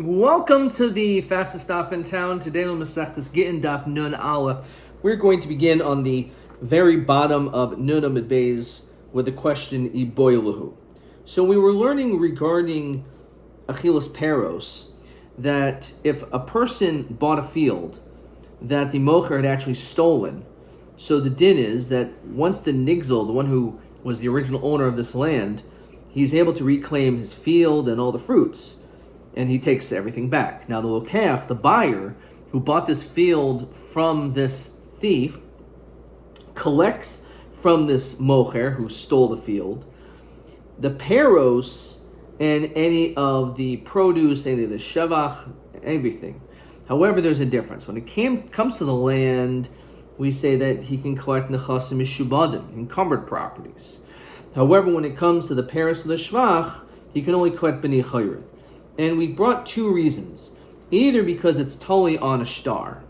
Welcome to the fastest daf in town. Today on Masechtas Gittin daf Nun Aleph. We're going to begin on the very bottom of Nun Amid Beis with the question Iboilahu. So we were learning regarding Achilas Peros that if a person bought a field that the mocher had actually stolen, so the din is that once the nigzel, the one who was the original owner of this land, he's able to reclaim his field and all the fruits, and he takes everything back. Now the lokeach, the buyer who bought this field from this thief, collects from this mocher who stole the field the peros and any of the produce, any of the shevach, everything. However, there's a difference. When it comes to the land, we say that he can collect nechasim mishubadim, encumbered properties. However, when it comes to the peros or the shvach, he can only collect b'nei chayrin. And we brought two reasons. Either because it's totally on a star,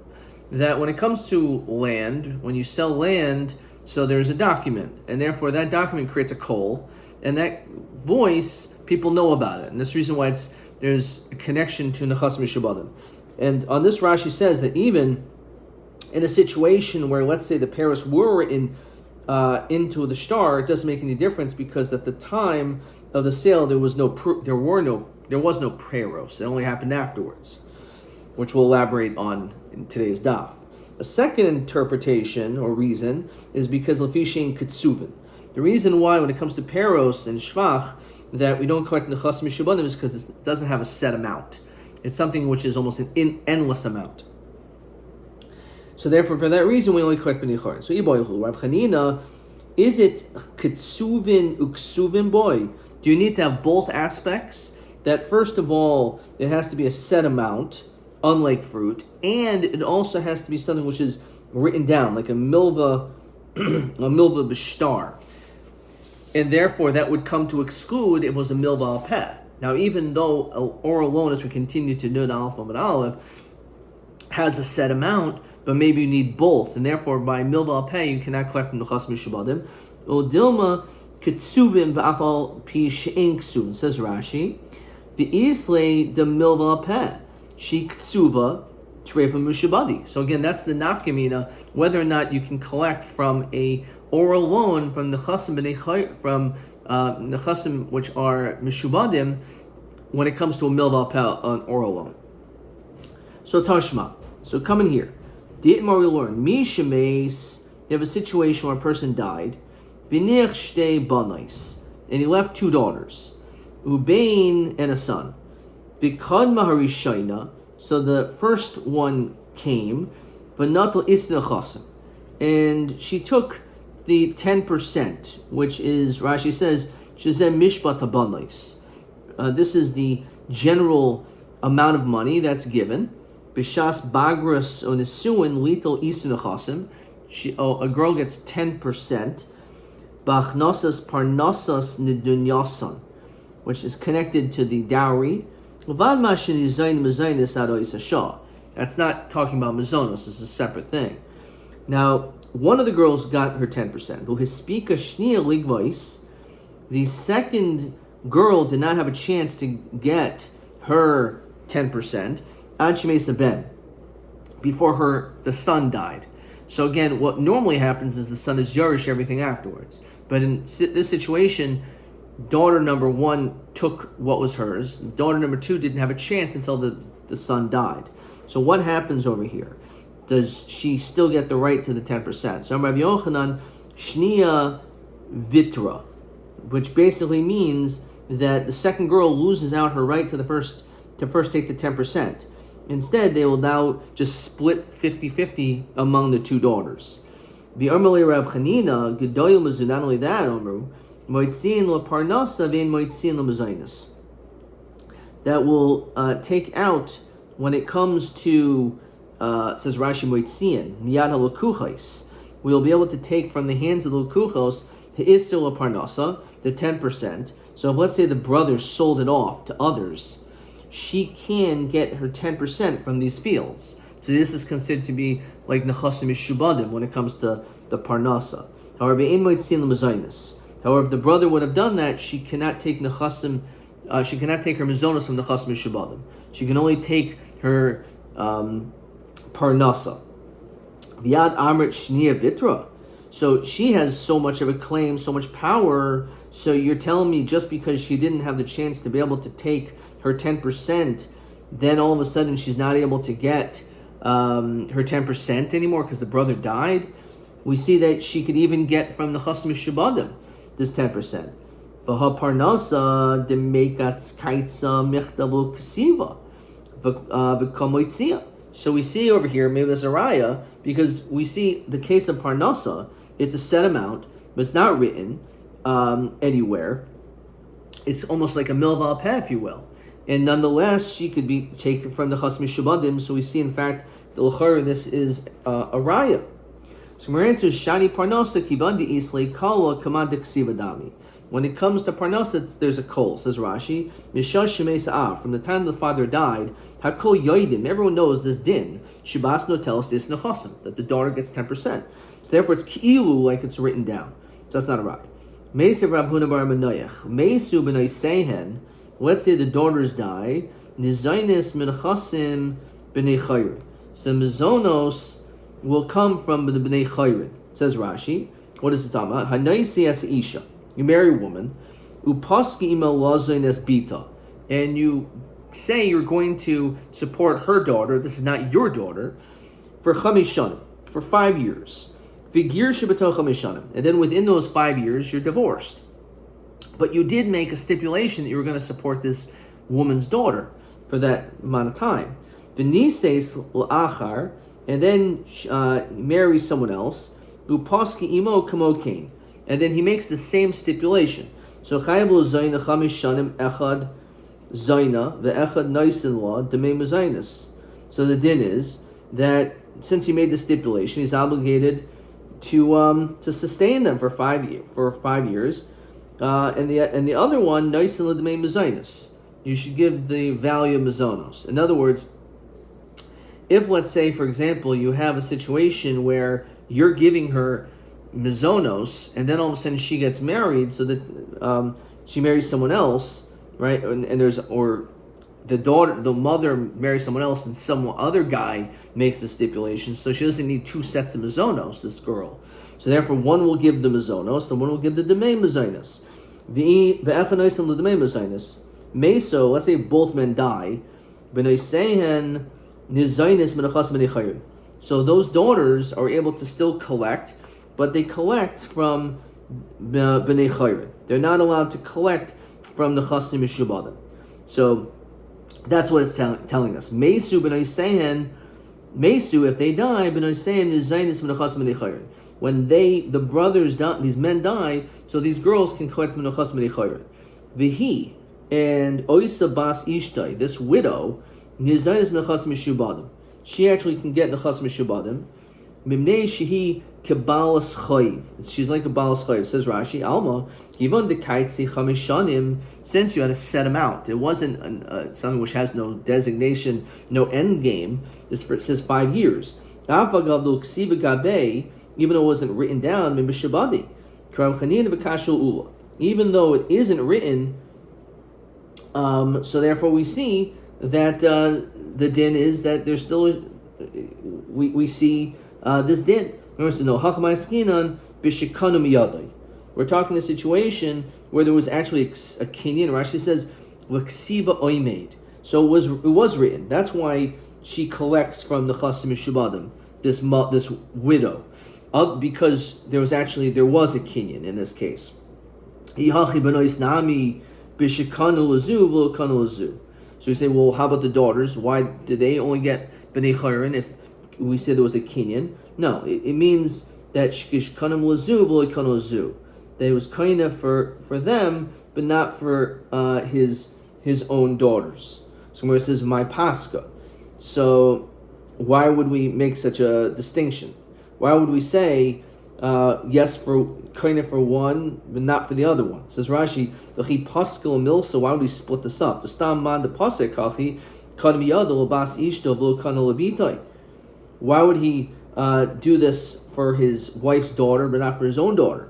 that when it comes to land, when you sell land, so there's a document, and therefore that document creates a koll, and that voice, people know about it. And that's the reason why there's a connection to Nechas Mishubadim. And on this, Rashi says that even in a situation where, let's say, the Paris were into the star, it doesn't make any difference, because at the time of the sale there was no preros. It only happened afterwards, which we'll elaborate on in today's daf. A second interpretation or reason is because lefishin kitsuvin. The reason why, when it comes to peros and shvach, that we don't collect nechas mishubadim is because it doesn't have a set amount. It's something which is almost an endless amount. So therefore, for that reason, we only collect b'nei chayrin. So iboihu, Rav Chanina, is it kitsuvin uksuvin boy? Do you need to have both aspects? That first of all, it has to be a set amount, unlike fruit, and it also has to be something which is written down, like a milva, a milva b'shtar. And therefore, that would come to exclude it was a milva al peh. Now, even though oral loan, as we continue to Nun Aleph and Aleph, has a set amount, but maybe you need both, and therefore, by milva al peh, you cannot collect from the chas mishubadim. Dilma kitsuvim v'afal pi she'en ksuvim, says Rashi. The Islay the milva peh, she ksuva trefa mushabadi. So again, that's the nafkamina, whether or not you can collect from a oral loan from the chasim from the chasim which are mishubadim when it comes to a milva peh, an oral loan. So Tashma. So come in here. Dietmar we learn mishames. You have a situation where a person died. V'nich shtei banais, and he left two daughters. Ubain and a son. Vikadma harishayna. So the first one came. V'natal isna chasim, and she took the 10%, which is, Rashi says, shezem mishpat habanais. This is the general amount of money that's given. B'shas bagras onisuin lital isna chasim. A girl gets 10%. B'achnasas parnasas nidunyasan, which is connected to the dowry. That's not talking about mazonos. This is a separate thing. Now, one of the girls got her 10%. The second girl did not have a chance to get her 10% before the son died. So again, what normally happens is the son is yarish everything afterwards. But in this situation, daughter number one took what was hers. Daughter number two didn't have a chance until the son died. So what happens over here? Does she still get the right to the 10%? So Rabbi Yochanan, shnia vitra, which basically means that the second girl loses out her right to first take the 10%. Instead, they will now just split 50-50 among the two daughters. The Amrli Rav Chanina, Gedoyel Mazu, not only that, Amru, Moitzin la Parnasa vein Moitzin la Mazainas. That will take out, when it comes to, says Rashi Moitzin, Miyad HaLakuchais, we will be able to take from the hands of the Lakuchos, Ha'istil la Parnasa, the 10%. So if, let's say, the brother sold it off to others, she can get her 10% from these fields. So this is considered to be like nechasim mishubadim when it comes to the parnasa. However, if the brother would have done that, she cannot take nechasim she cannot take her mizonos from the chasm shabadim. She can only take her parnasa. Viad amrit shnia vitra. So she has so much of a claim, so much power. So you're telling me just because she didn't have the chance to be able to take her 10%, then all of a sudden she's not able to get her 10% anymore because the brother died? We see that she could even get from the chasm shabadim this 10%. V'ha parnasa demekatz kaitza mechtavu kasiva v'kamoitzia. So we see over here, maybe there's a raya, because we see the case of parnasa, it's a set amount, but it's not written anywhere. It's almost like a milval peh, if you will. And nonetheless, she could be taken from the chasm shabadim. So we see, in fact, the l'chara, this is a raya. So we're into shani parnasa kibandi islay kala kamad ksivadami. When it comes to parnasa, there's a kol, says Rashi. Mishash shemei sa'ah. From the time the father died, hakol yoidim. Everyone knows this din. Shibas no tells this nechasim, that the daughter gets 10%. So therefore, it's ki'ilu, like it's written down. So that's not a right. Meisav Rav Huna bar Menoyach. Meisu b'nai sehen. Let's say the daughters die. Nizainis minchasim b'nei chayrin. So mizonos will come from the b'nei chayrin. Says Rashi. What is it talking about? Hanaisi as isha. You marry a woman, upaski ima lazaines bita, and you say you're going to support her daughter. This is not your daughter, for chamishanim, for 5 years. Vigir shebatoch chamishanim, and then within those 5 years you're divorced. But you did make a stipulation that you were going to support this woman's daughter for that amount of time. V'nises l'achar, and then marries someone else. Upaski imo kamokain. And then he makes the same stipulation. So chayavul zayna chamish shanim echad zayna ve'echad naisin law demei mezainis. So the din is that since he made the stipulation, he's obligated to sustain them for 5 years. And the other one naisin la demei mezainis. You should give the value of mezonos. In other words, if let's say, for example, you have a situation where you're giving her mizonos, and then all of a sudden she gets married, so that she marries someone else, right? And there's, or the mother marries someone else, and some other guy makes the stipulation, so she doesn't need 2 sets of mizonos, this girl. So therefore, one will give the mizonos, and one will give the demei mizonos. The echanois and the demei mizonos. Meso, let's say both men die, b'noisehen nizonis menachas menechayim. So those daughters are able to still collect, but they collect from b'nei chayrin. They're not allowed to collect from the chasim mishubadim. So that's what it's telling us. Mesu b'nei sehen, mesu, if they die, b'nei sehen is zaynis b'nei chasim b'nei chayrin. When the brothers die, these men die, so these girls can collect b'nei chasim b'nei chayrin. V'hi, and oisa bas ishtai, this widow, is zaynis b'nei chasim mishubadim. She actually can get the chasim mishubadim. Mimnei shehi kebalas chayiv. She's like a balas chayiv. Says Rashi, Alma, even the kaitzi chamishanim, since you had a set amount, it wasn't something which has no designation, no end game. It says 5 years. Even though it wasn't written down, even though it isn't written, so therefore we see that the din is that there's still, we see this din. We're talking a situation where there was actually a kinyan. Rashi says l'ksiva oimed. So it was written. That's why she collects from the chasim mishubadim, this widow, because there was a kinyan in this case. So you say, well, how about the daughters? Why did they only get b'nei chayrin if we said there was a kinyan? No, it means that shkishkanim lazu v'loikanim lazu. That it was kinda for them, but not for his own daughters. So where it says my pascha. So why would we make such a distinction? Why would we say yes for kinda for one, but not for the other one? Says Rashi, l'chi paskel milsa. Why would we split this up? The stam man the pasek kachi kadmi yadol bas ishto v'loikanim labitai. Why would he do this for his wife's daughter, but not for his own daughter?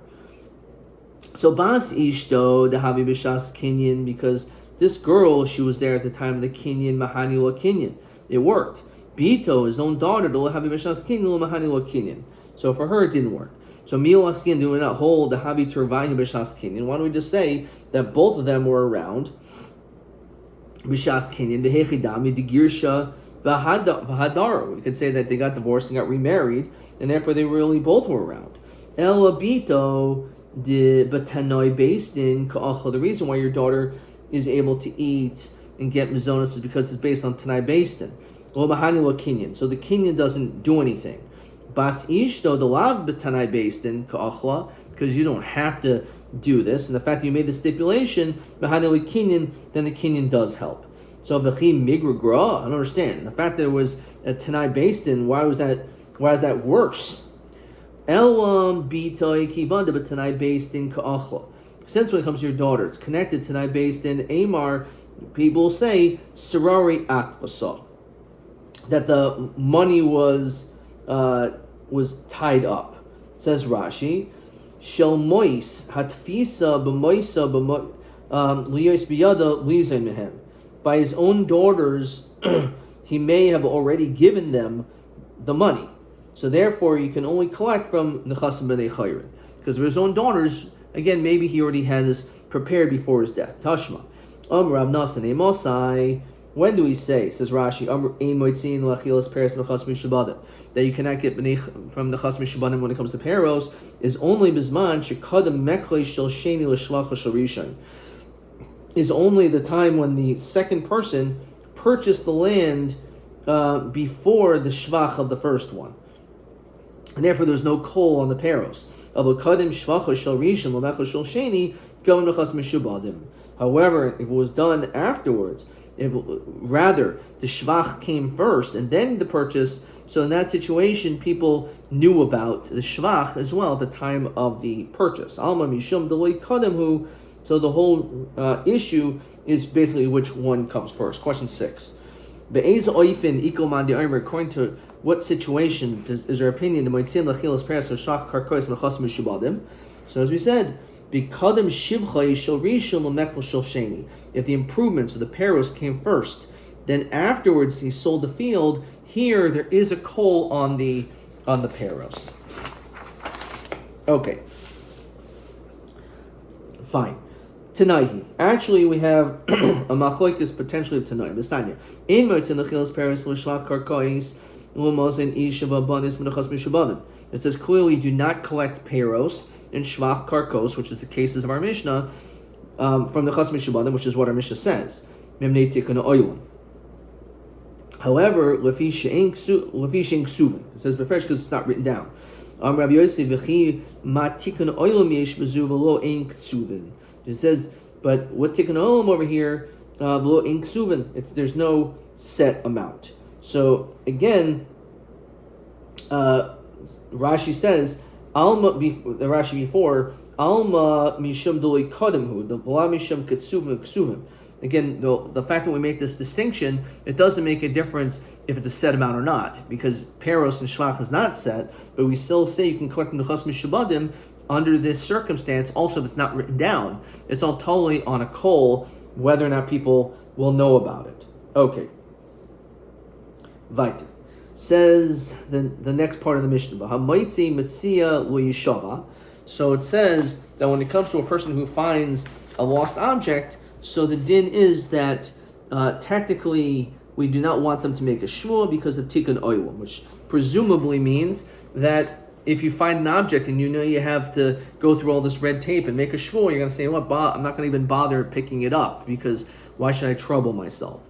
So bas ishto the havi b'shas kinyan, because This girl, she was there at the time of the kinyan, mahani lo kinyan. It worked. Bito, his own daughter, lo havi b'shas kinyan lo mahani lo kinyan. So for her, it didn't work. So mil askin do not hold the habi turvahi b'shas kinyan. Why don't we just say that both of them were around? B'shas kinyan v'hechidami de girsha v'hadara. We could say that they got divorced and got remarried, and therefore they really both were around. El abito de batanoi based in ka'achal. The reason why your daughter is able to eat and get mizonos is because it's based on tanai based in. Lo mahani lo kinyan. So the kinyan doesn't do anything. Bas ishto the lav b'tanai based in ka'achla, because you don't have to do this, and the fact that you made the stipulation mahani lo kinyan, then the kinyan does help. So v'chi migra gra, I don't understand. The fact that it was a tanai based in, why is that worse? Elam b'toi kivanda b'tanai based in ka'achla. Since when it comes to your daughter, it's connected to tanai based in Amar, people say sarari atvasa, that the money was tied up. It says Rashi, shel mois hatfisa b'moisa liyos biyada lizay mehem. By his own daughters, he may have already given them the money. So therefore, you can only collect from nechasim b'nei chayrin, because of his own daughters. Again, maybe he already had this prepared before his death. Tashma. Rav Nasan Emosai. When do we say, says Rashi, that you cannot get from the chas mishabanim when it comes to peros, is only bizman shekadam mechle shel sheni l'shvacha shel rishon, is only the time when the second person purchased the land before the shvach of the first one. And therefore there's no kol on the peros. However, if it was done afterwards, if rather the shvach came first and then the purchase, so in that situation people knew about the shvach as well at the time of the purchase. Alma mishum deloi kadamhu. So the whole issue is basically which one comes first. Question 6. According to what situation is their opinion? So as we said, if the improvements of the peros came first, then afterwards he sold the field. Here there is a kol on the peros. Okay, fine. Tanaihi. Actually, we have a machlokes potentially of Tanai. Besanya. In motzin lechilas peros l'shlach karkais l'mozin ishava banis menachas mishabanim. It says clearly, do not collect peros and shvach karkos, which is the cases of our Mishnah, from the chas mishabanim, which is what our Mishnah says. Memnei tikun oilim. However, lefi she'en ksuvin. It says befresh because it's not written down. Rabbi Yosef v'chi ma tikun oilim yesh b'zu v'lo ein ksuvin. It says, but what tikkun olam over here, v'lo ein ksuvin. There's no set amount. So again, Rashi says, Alma, the Rashi before, Alma mishum doli kadimhu, the bla mishum ketsuvim ksuvim. Again, the fact that we make this distinction, it doesn't make a difference if it's a set amount or not, because peros and shvach is not set, but we still say you can collect from the chas mishabadim under this circumstance. Also, if it's not written down, it's all totally on a kol, whether or not people will know about it. Okay. Weiter. Says the next part of the Mishnah. So it says that when it comes to a person who finds a lost object, so the din is that technically we do not want them to make a shmua because of tikkun oilam, which presumably means that if you find an object and you know you have to go through all this red tape and make a shmua, you're going to say, "What? I'm not going to even bother picking it up because why should I trouble myself?"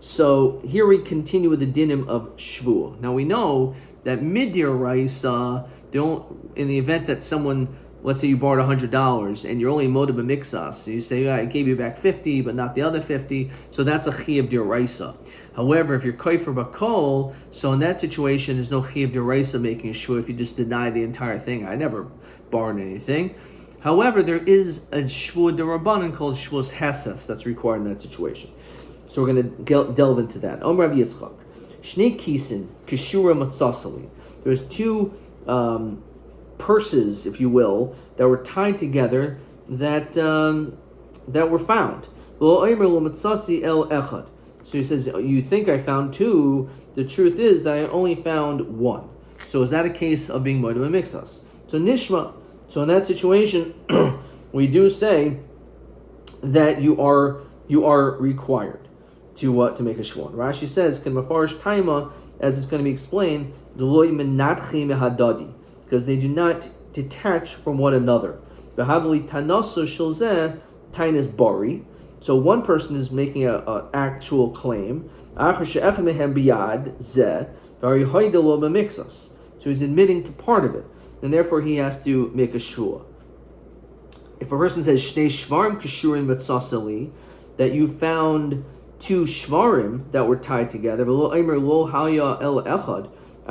So here we continue with the dinim of shvuah. Now we know that midir raisa, in the event that someone, let's say you borrowed $100 and you're only moed b'mixas, so you say, I gave you back 50, but not the other 50, so that's a chiyuv d'oraisa. However, if you're kofer bakol, so in that situation, there's no chiyuv d'oraisa making a shvuah if you just deny the entire thing. I never borrowed anything. However, there is a shvuah d'rabbanan called shvuah's hases that's required in that situation. So we're going to delve into that. Om Rav Yitzchak. Shnei kisin, kishura matzasali. There's two purses, if you will, that were tied together that were found. So he says, you think I found two. The truth is that I only found one. So is that a case of being moed b'mixas? So nishma. So in that situation, we do say that you are required to make a shvuah. Rashi says, "Can mafarish taima," as it's going to be explained, because they do not detach from one another. Bari. So one person is making an actual claim. So he's admitting to part of it, and therefore he has to make a shvuah. If a person says shnei shvarim kashurin matzasali, that you found two shvarim that were tied together, I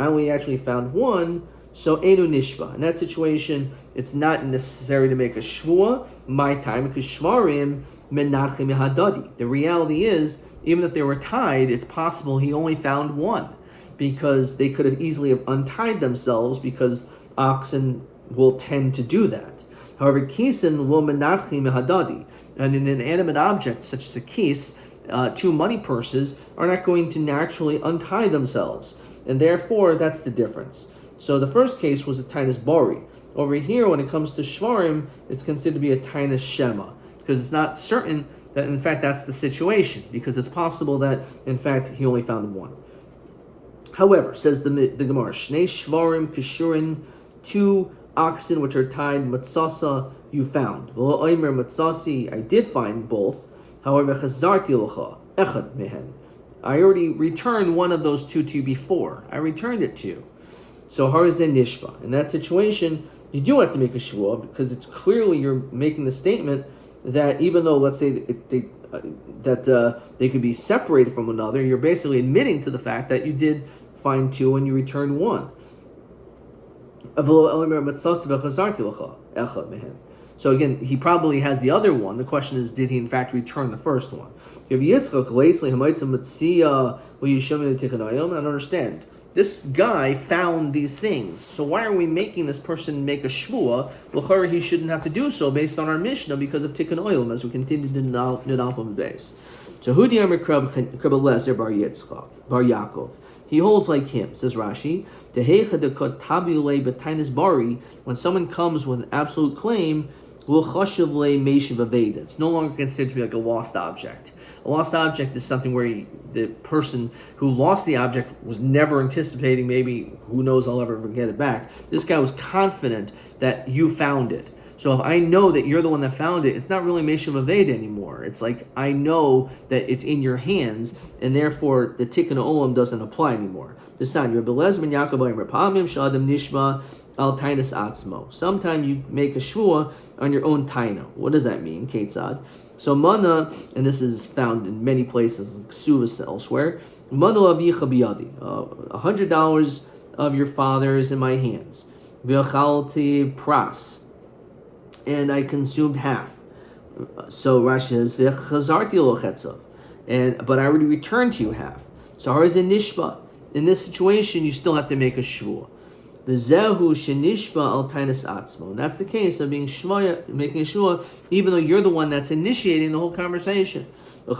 only actually found one, so enu nishba. In that situation, it's not necessary to make a shvuah, my time, because shvarim menachim hadadi. The reality is, even if they were tied, it's possible he only found one, because they could have easily have untied themselves, because oxen will tend to do that. However, kisin lo menachim hadadi, and in an inanimate object such as a kis, two money purses are not going to naturally untie themselves, and therefore that's the difference. So the first case was a tainus bari. Over here, when it comes to shvarim, it's considered to be a tainus shema, because it's not certain that in fact that's the situation, because it's possible that in fact he only found one. However, says the Gemara, shnei shvarim kishurin, two oxen which are tied matzasa you found. V'lo oimer matzasi, I did find both. However, chazarti l'cha echad mehen, I already returned one of those two to you before. I returned it to you. So harizen nishba. In that situation, you do have to make a shvuah, because it's clearly you're making the statement that even though, let's say, they could be separated from one another, you're basically admitting to the fact that you did find two and you returned one. So again, he probably has the other one. The question is, did he in fact return the first one? I don't understand. This guy found these things, so why are we making this person make a shvuah? L'chara, he shouldn't have to do so based on our Mishnah because of tikkun oilam, as we continue to Nidal from the base. So Hudi Amar Krab Leser Bar Yaakov. He holds like him, says Rashi. When someone comes with an absolute claim, it's no longer considered to be like a lost object. A lost object is something where the person who lost the object was never anticipating, maybe, who knows, I'll ever get it back. This guy was confident that you found it. So if I know that you're the one that found it, it's not really Meshav Aveda anymore. It's like, I know that it's in your hands, and therefore the Tikkun Olam doesn't apply anymore. Sometimes you make a shvuah on your own taina. What does that mean? Ketzad. So mana, and this is found in many places, like Ksuvas elsewhere. Mana avicha biyadi. $100 of your father is in my hands. V'achalti pras, and I consumed half. So Rashi says v'chazarti lo chetzav, but I already returned to you half. So how is it nishba? In this situation, you still have to make a shvuah. V'zehu shenishba al tainas atzmo. And that's the case of making a shvuah, even though you're the one that's initiating the whole conversation. No.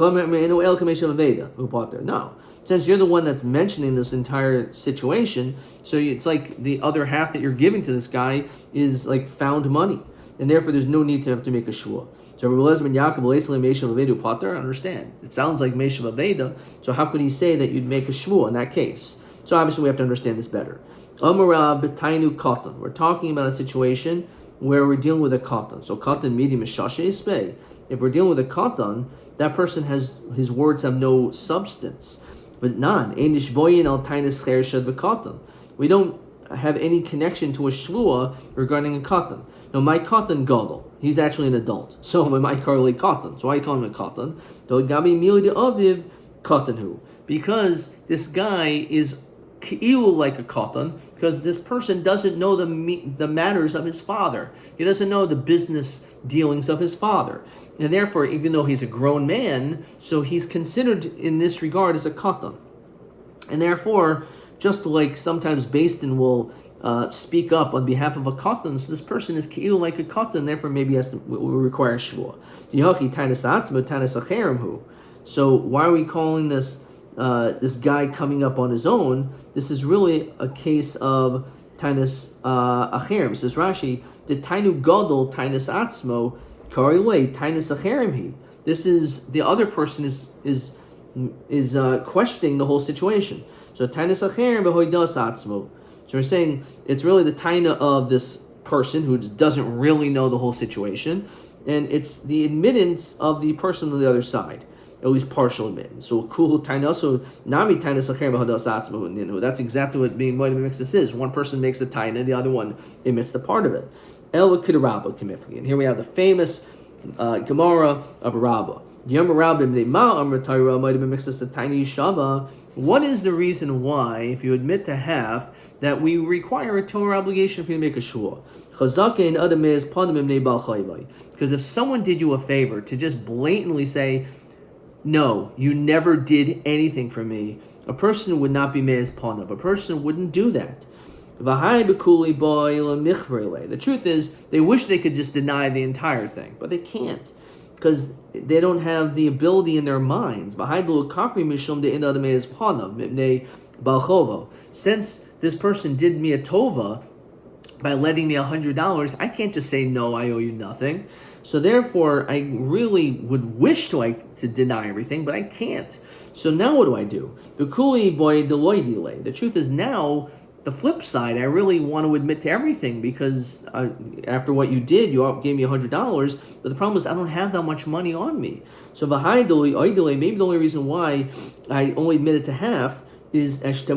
Since you're the one that's mentioning this entire situation, so it's like the other half that you're giving to this guy is like found money. And therefore there's no need to have to make a shvuah. So Rabbi Lezman Yaakov Meshav Aveda Pater, understand. It sounds like Meshav Aveda, so how could he say that you'd make a shvuah in that case? So obviously we have to understand this better. Amarab Tainu Katan. We're talking about a situation where we're dealing with a katan. So katan midi mishashe spay. If we're dealing with a katan, that person his words have no substance. But non einish boyin al tainus chershad v'katan. We don't have any connection to a shvuah regarding a katan. No, my katan gadol. He's actually an adult. So my karli katan. So I call him a katan. Do gabi mili de aviv katanhu. Because this guy is Ki'ilu like a katan, because this person doesn't know the matters of his father. He doesn't know the business dealings of his father. And therefore, even though he's a grown man, so he's considered in this regard as a katan. And therefore, just like sometimes Beis Din will speak up on behalf of a katan, so this person is keilu like a katan, therefore maybe will require shvua. So why are we calling this this guy coming up on his own? This is really a case of tainus acherim. Says Rashi, the tainu gadol tainus atzmo karilei tainus acherim he. This is the other person is questioning the whole situation. So tainus acherim v'hoidas atzmo. So we're saying it's really the taina of this person who doesn't really know the whole situation, and it's the admittance of the person on the other side, at least partial admittance. So cool taina, so nami taina sacher b'hadas atzmo. That's exactly what being moed b'mixus is. One person makes the taina, the other one admits the part of it. El k'derabba k'mifli. And here we have the famous Gemara of Rabbi. What is the reason why, if you admit to half, that we require a Torah obligation for you to make a shua? Because if someone did you a favor, to just blatantly say, no, you never did anything for me, a person would not be me'ez panav. A person wouldn't do that. The truth is, they wish they could just deny the entire thing, but they can't, because they don't have the ability in their minds. Since this person did me a tova by letting me $100, I can't just say, no, I owe you nothing. So therefore, I really would wish to deny everything, but I can't. So now what do? The truth is, now, the flip side, I really want to admit to everything, because after what you did, you gave me $100, but the problem is I don't have that much money on me. So maybe the only reason why I only admitted to half is I'm just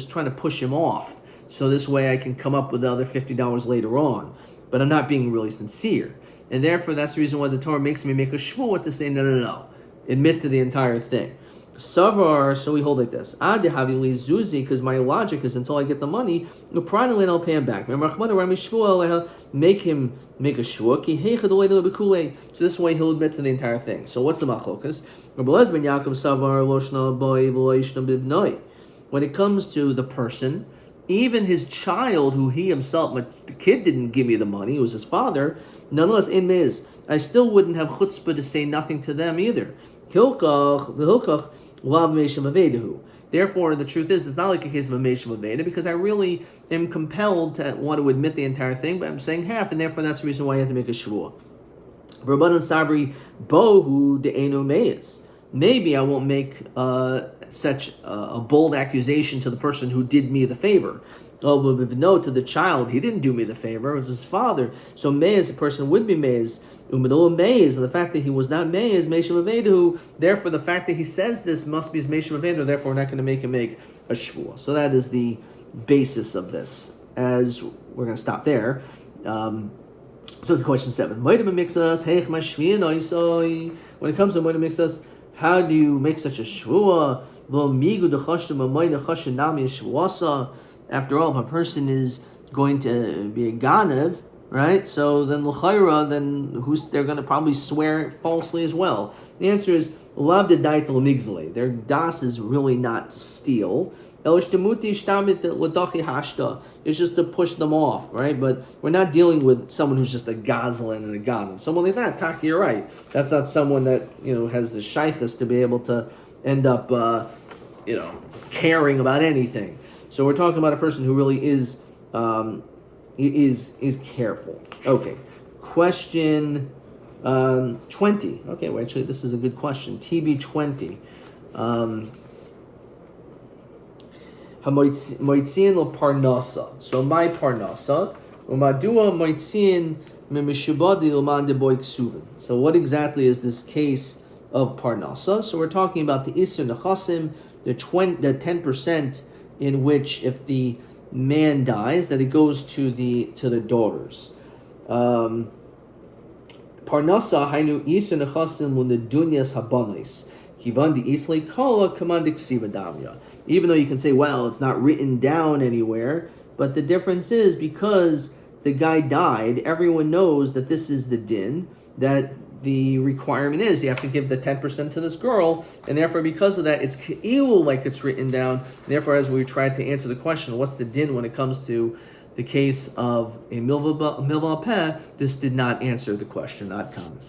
trying to push him off, so this way I can come up with the other $50 later on. But I'm not being really sincere. And therefore, that's the reason why the Torah makes me make a shvuah to say, no. Admit to the entire thing. Savar, so we hold like this. Zuzi, because my logic is until I get the money, I'll pay him back. Make him make a shvuah. So this way he'll admit to the entire thing. So what's the machlokas? When it comes to the person, even his child, who he himself, the kid didn't give me the money, it was his father, nonetheless, in Miz, I still wouldn't have chutzpah to say nothing to them either. Therefore, the truth is, it's not like a case of a Meishav Aveda, because I really am compelled to want to admit the entire thing, but I'm saying half, and therefore that's the reason why I have to make a shvuah. Rabbanan Sabri Bohu De'enu Meis. Maybe I won't make such a bold accusation to the person who did me the favor. Oh, but no, to the child, he didn't do me the favor, it was his father. So Meis, a person would be Meis. Umadol Meis, and the fact that he was not Meis, Meishav Avedu, therefore the fact that he says this must be his Meishav Avedu, therefore we're not going to make him make a shvuah. So that is the basis of this. As we're going to stop there. So question 7. When it comes to Moed Mixas, how do you make such a shvuah? After all, if a person is going to be a ganev, right? So then l'chayra, they're going to probably swear falsely as well. The answer is lav de daitel migzle. Their das is really not to steal. It's just to push them off, right? But we're not dealing with someone who's just a gazlan and a ganev. Someone like that, Taki, you're right. That's not someone that has the shaykhs to be able to end up caring about anything. So we're talking about a person who really is careful. Okay, question 20. Okay, well, actually, this is a good question. TB 20. Hamoitzian lo parnasa. So my parnasa. Umadua moitzian memishubadi uman de boy ksuvin. So what exactly is this case of parnasa? So we're talking about the isur nechasim, the 10% in which if the man dies, that it goes to the daughters. Parnasa hainu isur nechasim unedunyas habanis. Kivan di islay kala kamandik sivadamya. Even though you can say, well, it's not written down anywhere, but the difference is because the guy died, everyone knows that this is the din, that the requirement is you have to give the 10% to this girl, and therefore because of that, it's ke'ilu like it's written down. And therefore, as we tried to answer the question, what's the din when it comes to the case of a milva peh, this did not answer the question. Not common.